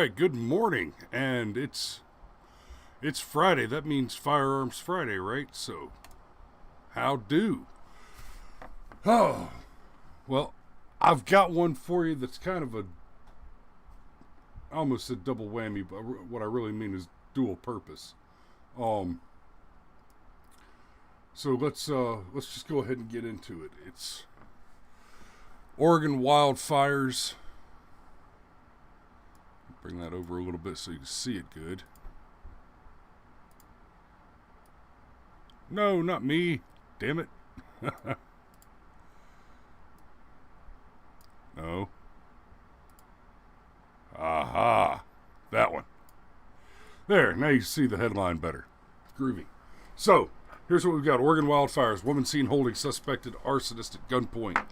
right, good morning, and it's Friday. That means Firearms Friday, right? So, how do? Oh, well, I've got one for you that's kind of I almost said double whammy, but what I really mean is dual purpose. So let's just go ahead and get into it. It's Oregon wildfires. Bring that over a little bit so you can see it good. No, not me. Damn it. No. Aha. That one. There, now you see the headline better. Groovy. So, here's what we've got. Oregon wildfires. Woman seen holding suspected arsonist at gunpoint.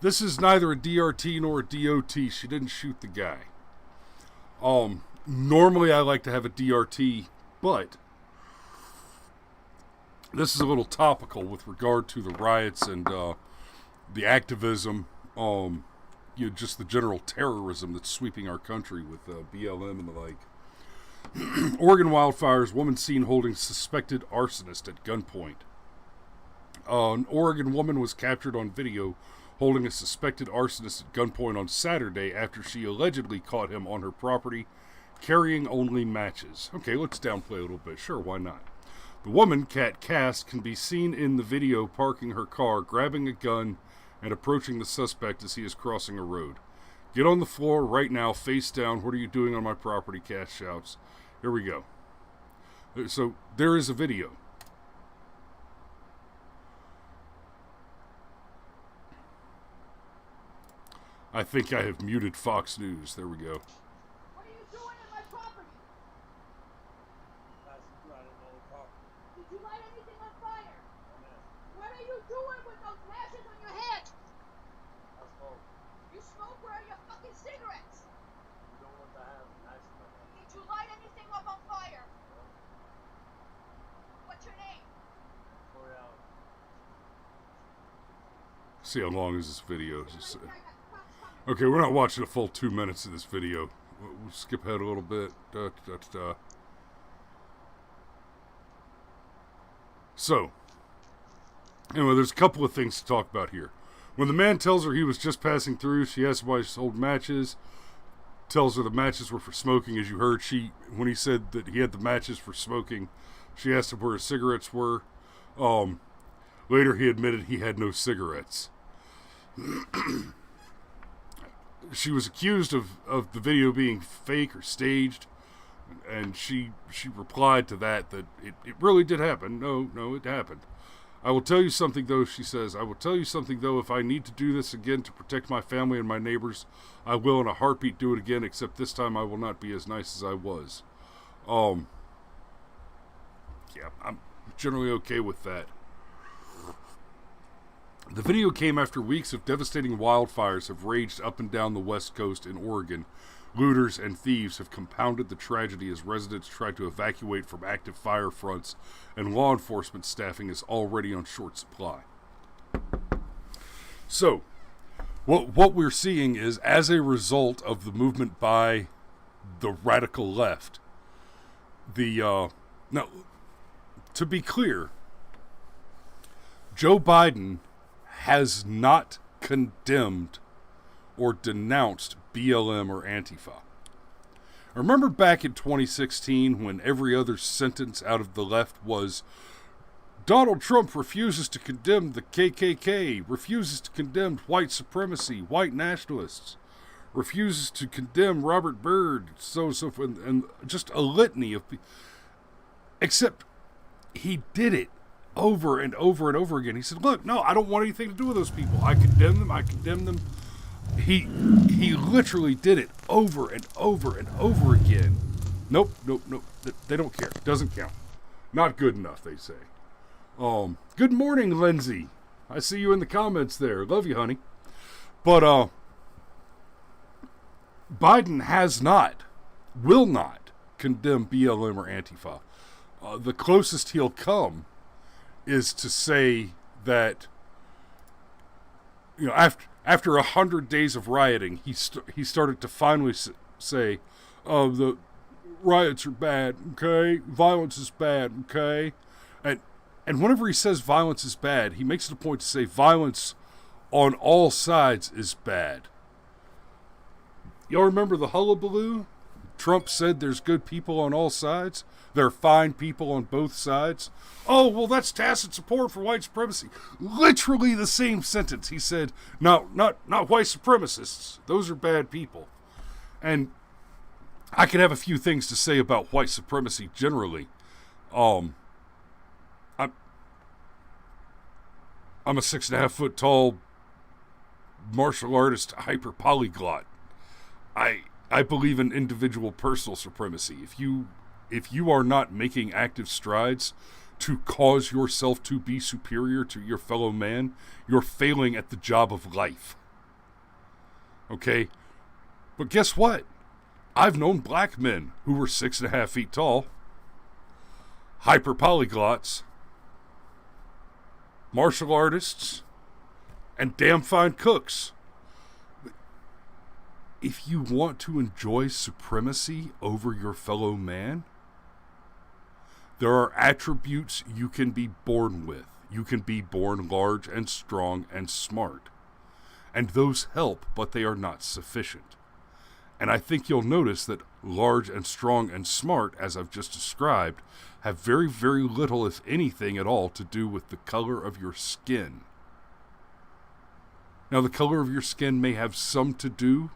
This is neither a DRT nor a DOT. She didn't shoot the guy. Normally I like to have a DRT, but this is a little topical with regard to the riots and the activism, just the general terrorism that's sweeping our country with BLM and the like. Oregon wildfires, woman seen holding suspected arsonist at gunpoint. An Oregon woman was captured on video holding a suspected arsonist at gunpoint on Saturday after she allegedly caught him on her property carrying only matches. Okay, let's downplay a little bit. Sure, why not? The woman, Kat Cass, can be seen in the video parking her car, grabbing a gun, and approaching the suspect as he is crossing a road. Get on the floor right now, face down. What are you doing on my property? Cass shouts. Here we go. So there is a video. I think I have muted Fox News. There we go. What are you doing on my property? Did you light anything on fire? What are you doing with those matches on your head? I smoke. You smoke? Where are your fucking cigarettes? You don't want to have nice stuff. Did you light anything up on fire? What's your name? See how long is this video? Okay, we're not watching a full 2 minutes of this video. We'll skip ahead a little bit. So, anyway, there's a couple of things to talk about here. When the man tells her he was just passing through, she asks why she sold matches. Tells her the matches were for smoking, as you heard. When he said that he had the matches for smoking, she asked him where his cigarettes were. Later, he admitted he had no cigarettes. She was accused of the video being fake or staged, and she replied to that it really did happen. No, it happened. I will tell you something, though, she says. I will tell you something, though. If I need to do this again to protect my family and my neighbors, I will in a heartbeat do it again, except this time I will not be as nice as I was. Yeah, I'm generally okay with that. The video came after weeks of devastating wildfires have raged up and down the west coast in Oregon. Looters and thieves have compounded the tragedy as residents try to evacuate from active fire fronts, and law enforcement staffing is already on short supply. So, what we're seeing is, as a result of the movement by the radical left, now, to be clear, Joe Biden has not condemned or denounced BLM or Antifa. I remember back in 2016 when every other sentence out of the left was, Donald Trump refuses to condemn the KKK, refuses to condemn white supremacy, white nationalists, refuses to condemn Robert Byrd, so forth, and just a litany of people. Except he did it over and over and over again. He said, look, no, I don't want anything to do with those people. I condemn them. He literally did it over and over and over again. Nope. They don't care. Doesn't count. Not good enough, they say. Good morning, Lindsay. I see you in the comments there. Love you, honey. But, Biden has not, will not condemn BLM or Antifa. The closest he'll come is to say that, after 100 days of rioting, he started to finally say, The riots are bad, okay? Violence is bad, okay? And whenever he says violence is bad, he makes it a point to say violence on all sides is bad. Y'all remember the hullabaloo? Trump said there's good people on all sides. There are fine people on both sides. Oh, well, that's tacit support for white supremacy. Literally the same sentence. He said, no, not white supremacists. Those are bad people. And I could have a few things to say about white supremacy generally. I'm a 6.5 foot tall martial artist, hyper polyglot. I believe in individual personal supremacy. If you are not making active strides to cause yourself to be superior to your fellow man, you're failing at the job of life. Okay? But guess what? I've known black men who were 6.5 feet tall, hyper polyglots, martial artists, and damn fine cooks. If you want to enjoy supremacy over your fellow man, there are attributes you can be born with. You can be born large and strong and smart. And those help, but they are not sufficient. And I think you'll notice that large and strong and smart, as I've just described, have very, very little, if anything at all, to do with the color of your skin. Now, the color of your skin may have some to do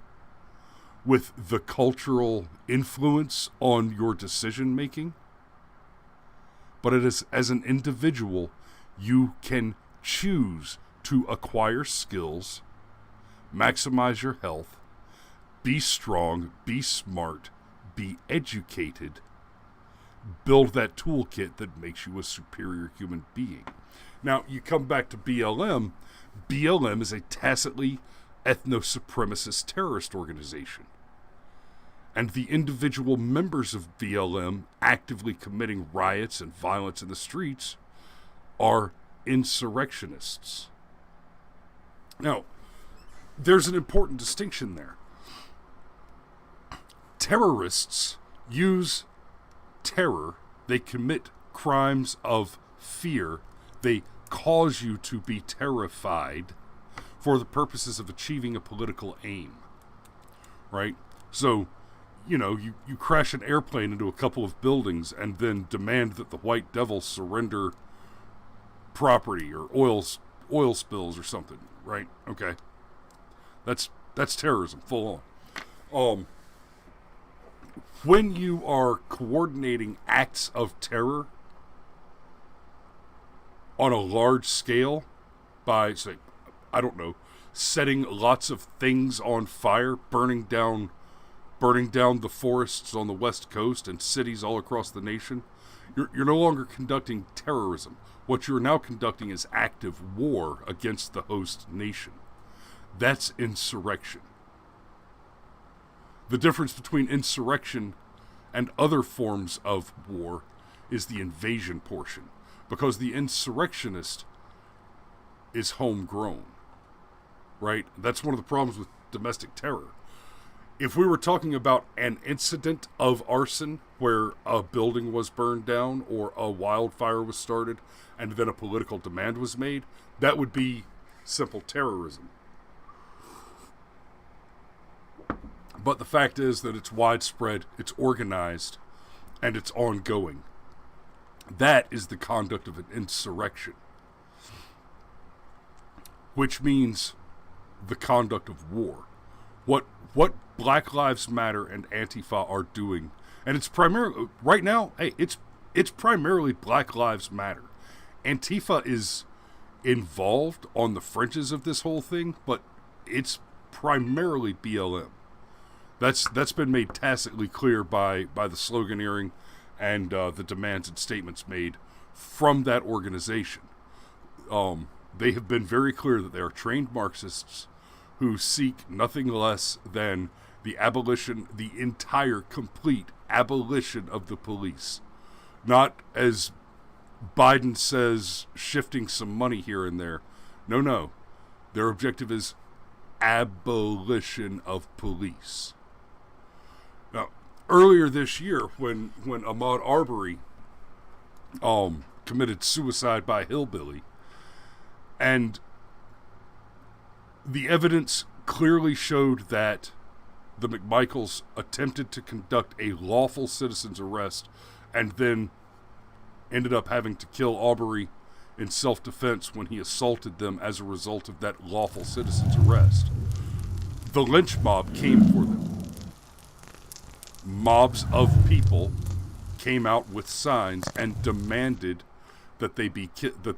with the cultural influence on your decision making, but it is, as an individual, you can choose to acquire skills, maximize your health, be strong, be smart, be educated, build that toolkit that makes you a superior human being. Now, you come back to BLM. BLM is a tacitly ethno-supremacist terrorist organization. And the individual members of BLM actively committing riots and violence in the streets are insurrectionists. Now, there's an important distinction there. Terrorists use terror. They commit crimes of fear. They cause you to be terrified for the purposes of achieving a political aim. Right? So, you crash an airplane into a couple of buildings and then demand that the white devil surrender property or oil spills or something, right? Okay. That's terrorism, full on. When you are coordinating acts of terror on a large scale by, say, I don't know, setting lots of things on fire, burning down the forests on the West Coast and cities all across the nation, you're no longer conducting terrorism. What you're now conducting is active war against the host nation. That's insurrection. The difference between insurrection and other forms of war is the invasion portion, because the insurrectionist is homegrown, right? That's one of the problems with domestic terror. If we were talking about an incident of arson where a building was burned down or a wildfire was started and then a political demand was made, that would be simple terrorism. But the fact is that it's widespread, it's organized, and it's ongoing. That is the conduct of an insurrection, which means the conduct of war. What Black Lives Matter and Antifa are doing, and it's primarily, right now, it's primarily Black Lives Matter. Antifa is involved on the fringes of this whole thing, but it's primarily BLM. That's been made tacitly clear by the sloganeering and the demands and statements made from that organization. They have been very clear that they are trained Marxists who seek nothing less than the abolition, the entire, complete abolition of the police. Not, as Biden says, shifting some money here and there. No. Their objective is abolition of police. Now, earlier this year when Ahmaud Arbery committed suicide by hillbilly, and the evidence clearly showed that the McMichaels attempted to conduct a lawful citizen's arrest and then ended up having to kill Arbery in self-defense when he assaulted them as a result of that lawful citizen's arrest. The lynch mob came for them. Mobs of people came out with signs and demanded that they be demanded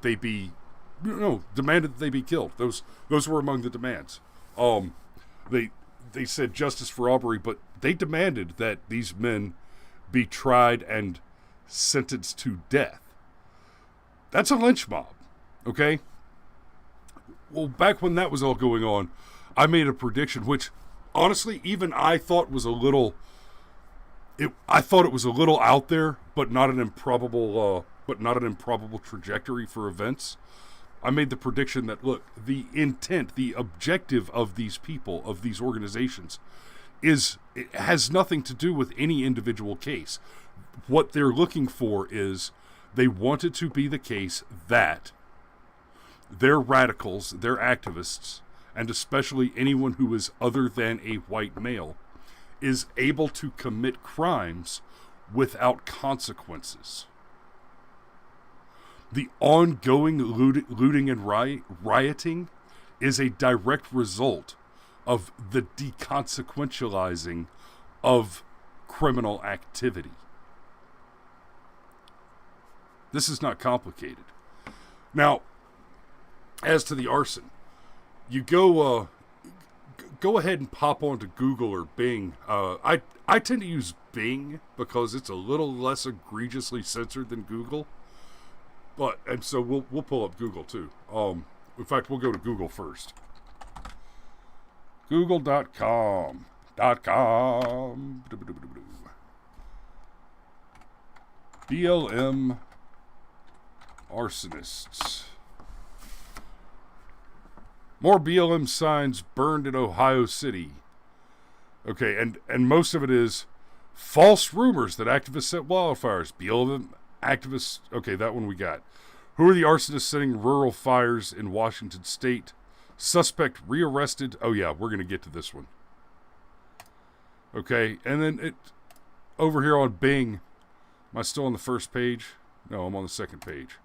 that they be killed. Those were among the demands. They said justice for Arbery, but they demanded that these men be tried and sentenced to death. That's a lynch mob, okay? Well, back when that was all going on, I made a prediction, which honestly, even I thought was a little. I thought it was a little out there, but not an improbable trajectory for events. I made the prediction that, look, the intent, the objective of these people, of these organizations, it has nothing to do with any individual case. What they're looking for is they want it to be the case that their radicals, their activists, and especially anyone who is other than a white male, is able to commit crimes without consequences. The ongoing looting and rioting is a direct result of the deconsequentializing of criminal activity. This is not complicated. Now, as to the arson, you go ahead and pop onto Google or Bing. I tend to use Bing because it's a little less egregiously censored than Google. And so we'll pull up Google too. In fact, we'll go to Google first. Google.com. BLM Arsonists. More BLM signs burned in Ohio City. Okay, and most of it is false rumors that activists set wildfires. BLM activists. Okay, that one we got. Who are the arsonists setting rural fires in Washington State? Suspect rearrested. Oh yeah, we're going to get to this one. Okay, and then over here on Bing. Am I still on the first page? No, I'm on the second page.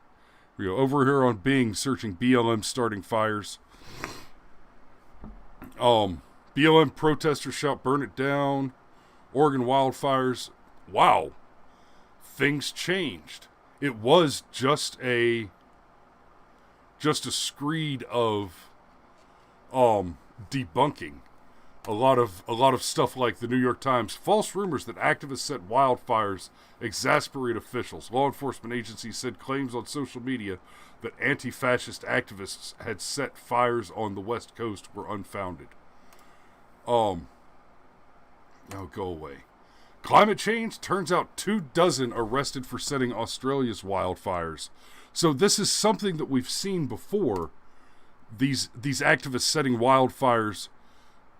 Here we go. Over here on Bing, searching BLM starting fires. BLM protesters shout burn it down. Oregon wildfires. Wow. Things changed. It was just a screed of debunking a lot of stuff like the New York Times. False rumors that activists set wildfires exasperate officials. Law enforcement agencies said claims on social media that anti-fascist activists had set fires on the West Coast were unfounded. Now go away. Climate change? Turns out 24 arrested for setting Australia's wildfires. So this is something that we've seen before. These activists setting wildfires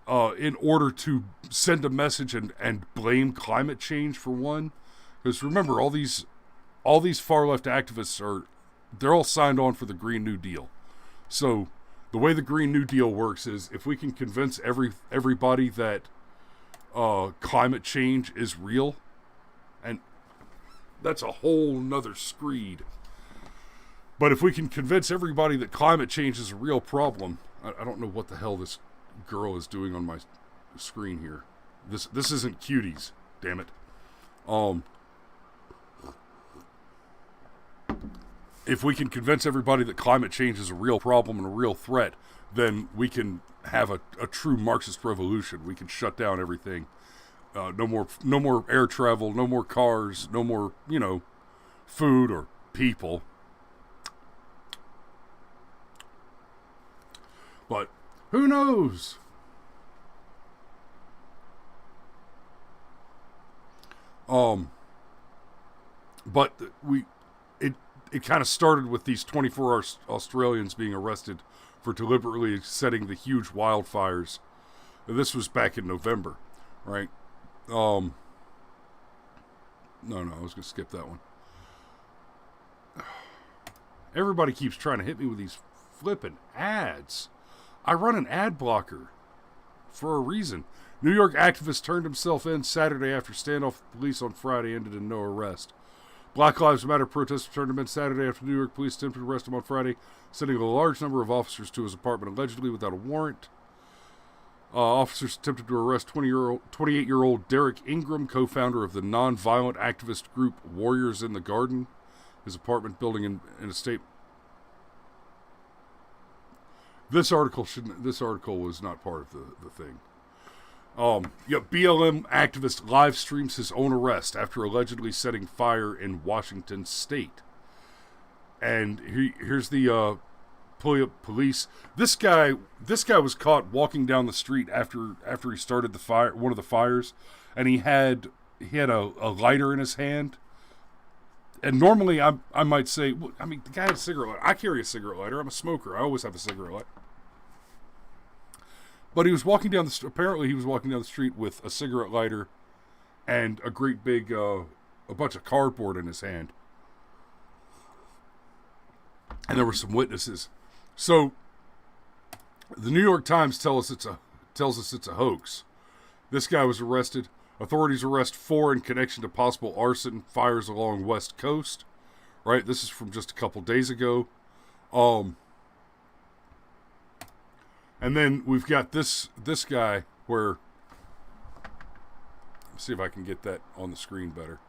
in order to send a message and blame climate change for one. Because remember, all these far left activists they're all signed on for the Green New Deal. So the way the Green New Deal works is if we can convince everybody that climate change is real, and that's a whole nother screed. But if we can convince everybody that climate change is a real problem, I don't know what the hell this girl is doing on my screen here. This isn't Cuties, damn it. If we can convince everybody that climate change is a real problem and a real threat, then we can have a true Marxist revolution. We can shut down everything. No more air travel, no more cars, no more, food or people. But who knows? But it kind of started with these 24 Australians being arrested for deliberately setting the huge wildfires. And this was back in November, right? No, I was going to skip that one. Everybody keeps trying to hit me with these flipping ads. I run an ad blocker for a reason. New York activist turned himself in Saturday after standoff with police on Friday ended in no arrest. Black Lives Matter protesters turned him in Saturday after New York police attempted to arrest him on Friday, sending a large number of officers to his apartment allegedly without a warrant. Officers attempted to arrest 28-year-old Derek Ingram, co-founder of the non-violent activist group Warriors in the Garden. His apartment building in a state. This article was not part of the thing. BLM activist live streams his own arrest after allegedly setting fire in Washington State. And here's the police. This guy was caught walking down the street after he started one of the fires, and he had a lighter in his hand. And normally I might say, well, I mean, the guy had a cigarette lighter. I carry a cigarette lighter. I'm a smoker. I always have a cigarette lighter. But he was walking down apparently he was walking down the street with a cigarette lighter and a great big, a bunch of cardboard in his hand. And there were some witnesses. So, the New York Times tells us it's a hoax. This guy was arrested. Authorities arrest 4 in connection to possible arson fires along West Coast. Right, this is from just a couple days ago. And then we've got this guy where, let's see if I can get that on the screen better.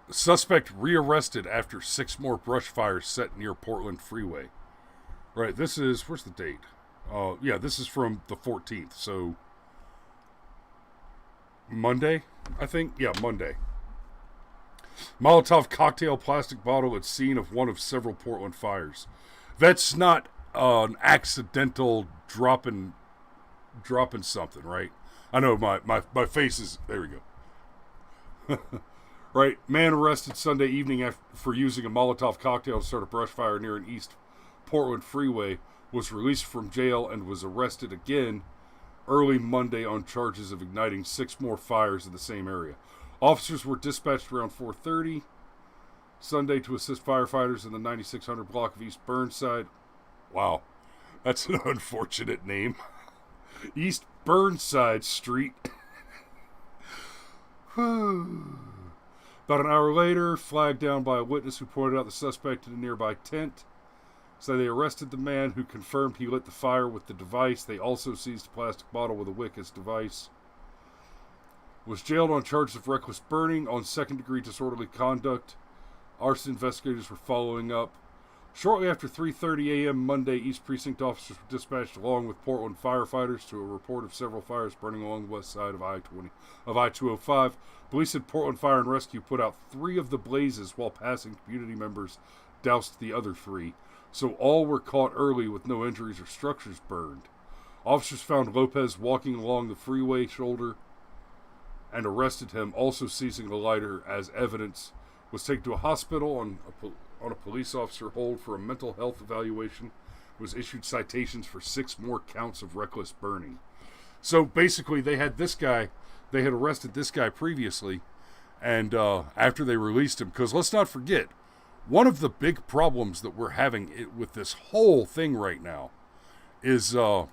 The suspect rearrested after 6 more brush fires set near Portland Freeway. Right, this is, where's the date? This is from the 14th, so Monday, I think? Yeah, Monday. Molotov cocktail plastic bottle at scene of one of several Portland fires. That's not an accidental dropping something, right? I know my face is, there we go. Right, man arrested Sunday evening for using a Molotov cocktail to start a brush fire near an East Portland Freeway was released from jail and was arrested again early Monday on charges of igniting 6 more fires in the same area. Officers were dispatched around 4:30 Sunday to assist firefighters in the 9600 block of East Burnside. Wow, that's an unfortunate name. East Burnside Street. About an hour later, flagged down by a witness who pointed out the suspect in a nearby tent. So they arrested the man who confirmed he lit the fire with the device. They also seized a plastic bottle with a wick as device. Was jailed on charges of reckless burning on second-degree disorderly conduct. Arson investigators were following up. Shortly after 3:30 a.m. Monday, East Precinct officers were dispatched along with Portland firefighters to a report of several fires burning along the west side of I-205. Police at Portland Fire and Rescue put out 3 of the blazes while passing community members doused the other 3. So all were caught early with no injuries or structures burned. Officers found Lopez walking along the freeway shoulder and arrested him, also seizing a lighter as evidence. Was taken to a hospital on a police officer hold for a mental health evaluation. Was issued citations for 6 more counts of reckless burning. So basically they had arrested this guy previously, and after they released him, because let's not forget, one of the big problems that we're having with this whole thing right now is that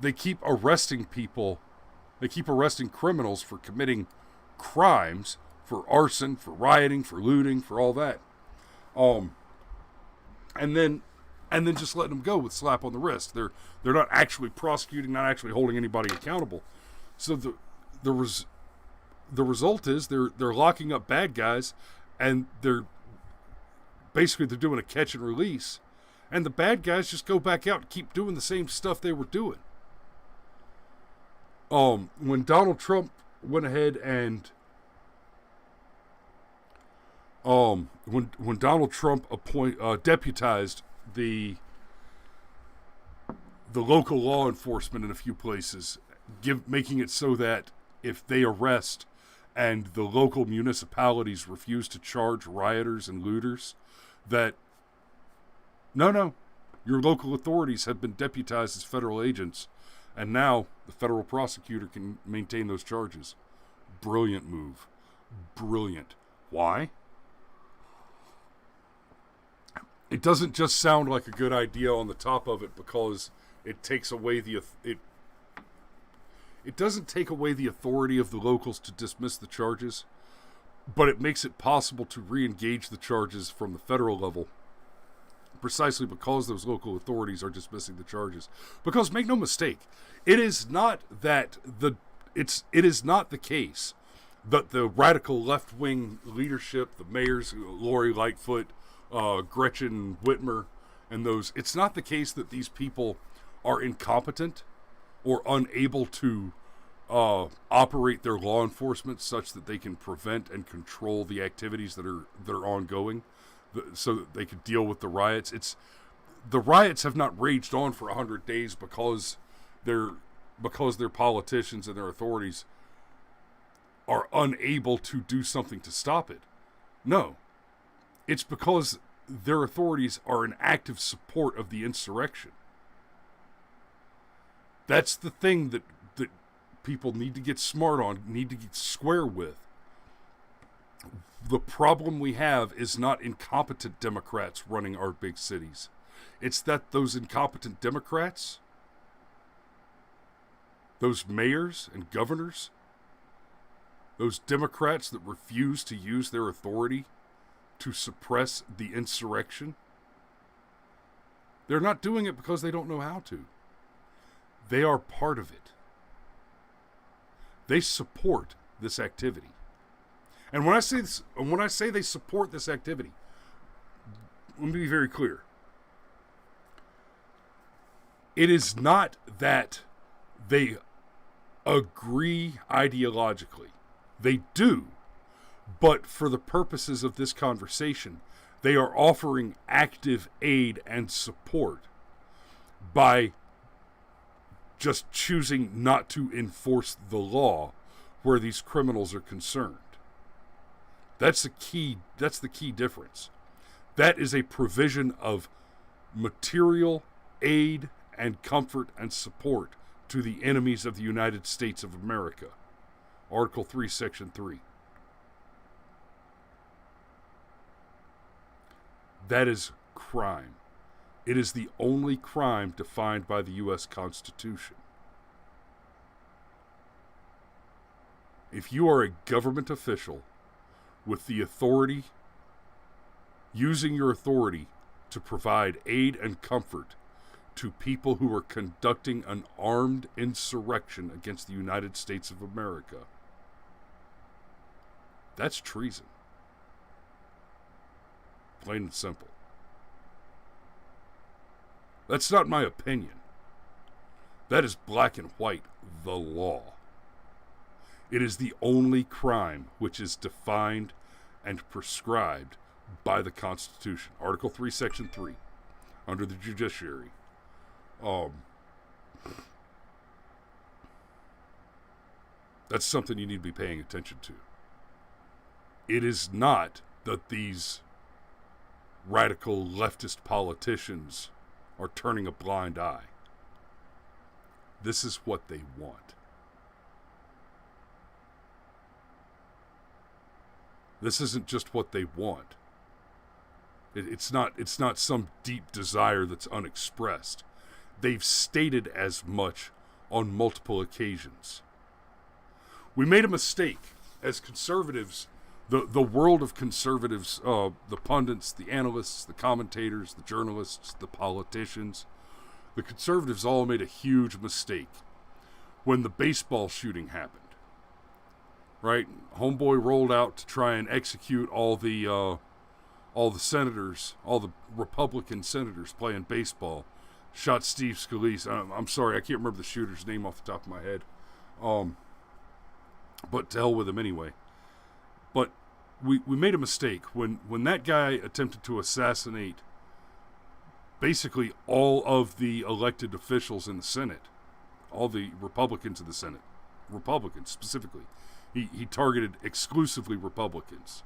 they keep arresting people, they keep arresting criminals for committing crimes, for arson, for rioting, for looting, for all that, and then just letting them go with slap on the wrist. They're not actually prosecuting, not actually holding anybody accountable. So the result is they're locking up bad guys, and they're doing a catch and release, and the bad guys just go back out and keep doing the same stuff they were doing. When Donald Trump went ahead and when Donald Trump deputized the local law enforcement in a few places, making it so that if they arrest and the local municipalities refuse to charge rioters and looters, that no, Your local authorities have been deputized as federal agents, and now the federal prosecutor can maintain those charges. Brilliant move. Brilliant. Why? It doesn't just sound like a good idea on the top of it because it takes away it doesn't take away the authority of the locals to dismiss the charges, but it makes it possible to re-engage the charges from the federal level, precisely because those local authorities are dismissing the charges. Because make no mistake, it is not the case that the radical left-wing leadership, the mayors, Lori Lightfoot, Gretchen Whitmer, and those, it's not the case that these people are incompetent or unable to operate their law enforcement such that they can prevent and control the activities that are ongoing, so that they could deal with the riots. The riots have not raged on for 100 days because their politicians and their authorities are unable to do something to stop it. No. It's because their authorities are in active support of the insurrection. That's the thing that people need to get smart on, need to get square with. The problem we have is not incompetent Democrats running our big cities. It's that those incompetent Democrats, those mayors and governors, those Democrats that refuse to use their authority to suppress the insurrection, they're not doing it because they don't know how to. They are part of it. They support this activity. And when I say they support this activity, let me be very clear. It is not that they agree ideologically. They do. But for the purposes of this conversation, they are offering active aid and support by just choosing not to enforce the law where these criminals are concerned. That's the key difference. That is a provision of material aid and comfort and support to the enemies of the United States of America. Article 3, Section 3. That is crime. It is the only crime defined by the U.S. Constitution. If you are a government official with the authority, using your authority to provide aid and comfort to people who are conducting an armed insurrection against the United States of America, that's treason. Plain and simple. That's not my opinion. That is black and white, the law. It is the only crime which is defined and prescribed by the Constitution. Article 3, Section 3, under the judiciary. That's something you need to be paying attention to. It is not that these radical leftist politicians are turning a blind eye. This is what they want. This isn't just what they want. It's not some deep desire that's unexpressed. They've stated as much on multiple occasions. We made a mistake as conservatives. The world of conservatives, the pundits, the analysts, the commentators, the journalists, the politicians, the conservatives all made a huge mistake when the baseball shooting happened. Right? Homeboy rolled out to try and execute all the senators, all the Republican senators playing baseball. Shot Steve Scalise. I'm sorry, I can't remember the shooter's name off the top of my head. But to hell with him anyway. But we made a mistake when that guy attempted to assassinate basically all of the elected officials in the Senate, all the Republicans in the Senate, Republicans specifically. He targeted exclusively Republicans.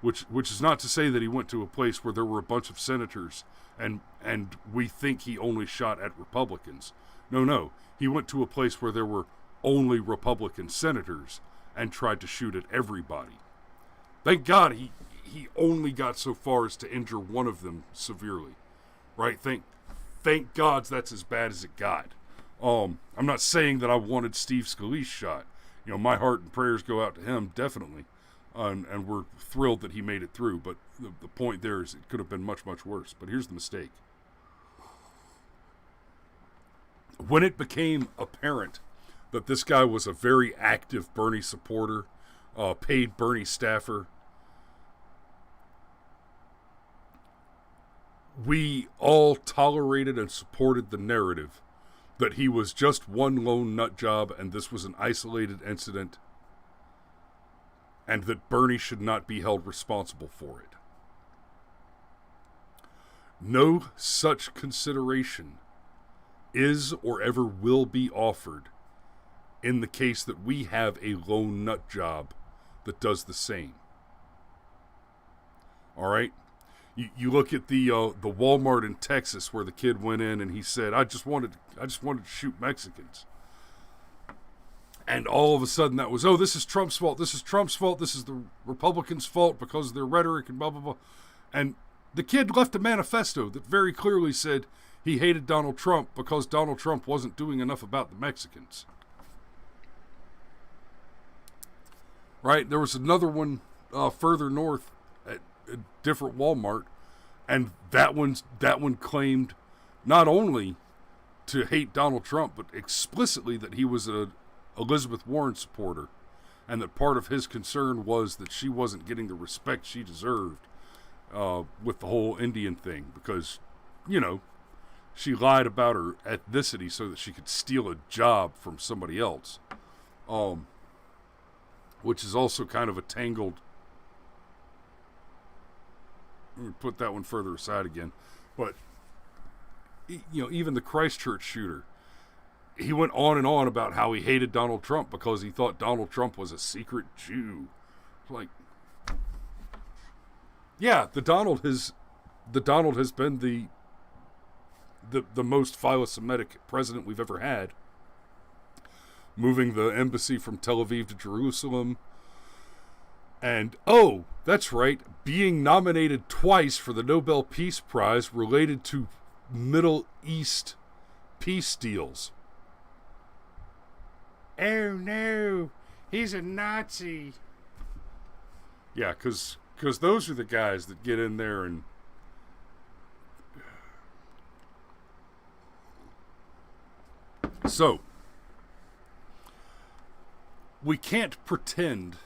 which is not to say that he went to a place where there were a bunch of senators and we think he only shot at Republicans. No. He went to a place where there were only Republican senators and tried to shoot at everybody. Thank God he only got so far as to injure one of them severely. Right? Thank God that's as bad as it got. I'm not saying that I wanted Steve Scalise shot. You know, my heart and prayers go out to him, definitely. And we're thrilled that he made it through. But the point there is it could have been much, much worse. But here's the mistake. When it became apparent that this guy was a very active Bernie supporter, paid Bernie staffer, we all tolerated and supported the narrative that he was just one lone nut job and this was an isolated incident and that Bernie should not be held responsible for it. No such consideration is or ever will be offered in the case that we have a lone nut job that does the same. All right? You look at the Walmart in Texas where the kid went in and he said, I just wanted to shoot Mexicans. And all of a sudden that was, this is Trump's fault. This is Trump's fault. This is the Republicans' fault because of their rhetoric and blah, blah, blah. And the kid left a manifesto that very clearly said he hated Donald Trump because Donald Trump wasn't doing enough about the Mexicans. Right? There was another one further north at a different Walmart, and that one claimed not only to hate Donald Trump, but explicitly that he was a Elizabeth Warren supporter, and that part of his concern was that she wasn't getting the respect she deserved with the whole Indian thing, because, you know, she lied about her ethnicity so that she could steal a job from somebody else, which is also kind of a tangled. Let me put that one further aside again, but you know, even the Christchurch shooter, he went on and on about how he hated Donald Trump because he thought Donald Trump was a secret Jew. Like, yeah, the Donald has been the most philo-Semitic president we've ever had, moving the embassy from Tel Aviv to Jerusalem, and that's right, being nominated twice for the Nobel Peace Prize related to Middle East peace deals. Oh no, he's a Nazi. Yeah, because those are the guys that get in there and so we can't pretend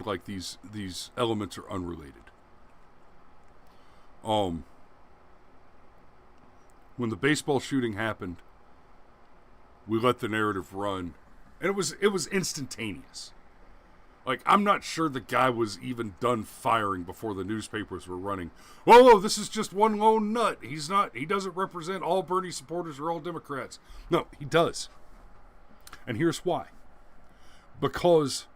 like these elements are unrelated. When the baseball shooting happened, we let the narrative run, and it was instantaneous. Like, I'm not sure the guy was even done firing before the newspapers were running. Whoa, this is just one lone nut. He doesn't represent all Bernie supporters or all Democrats. No, he does. And here's why. Because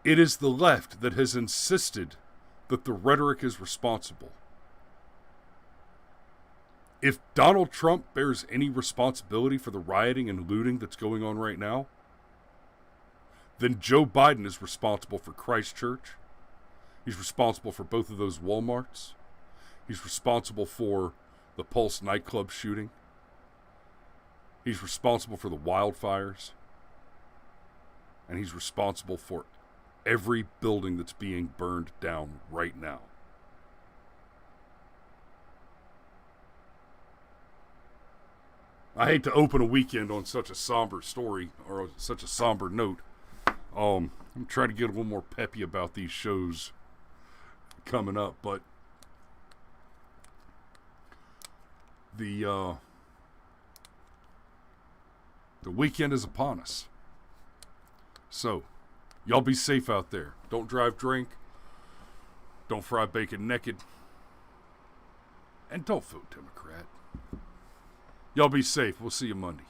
it is the left that has insisted that the rhetoric is responsible. If Donald Trump bears any responsibility for the rioting and looting that's going on right now, then Joe Biden is responsible for Christchurch. He's responsible for both of those Walmarts. He's responsible for the Pulse nightclub shooting. He's responsible for the wildfires. And he's responsible for every building that's being burned down right now. I hate to open a weekend on such a somber story or such a somber note. I'm trying to get a little more peppy about these shows coming up, but the weekend is upon us. So, y'all be safe out there. Don't drive drink. Don't fry bacon naked. And don't vote Democrat. Y'all be safe. We'll see you Monday.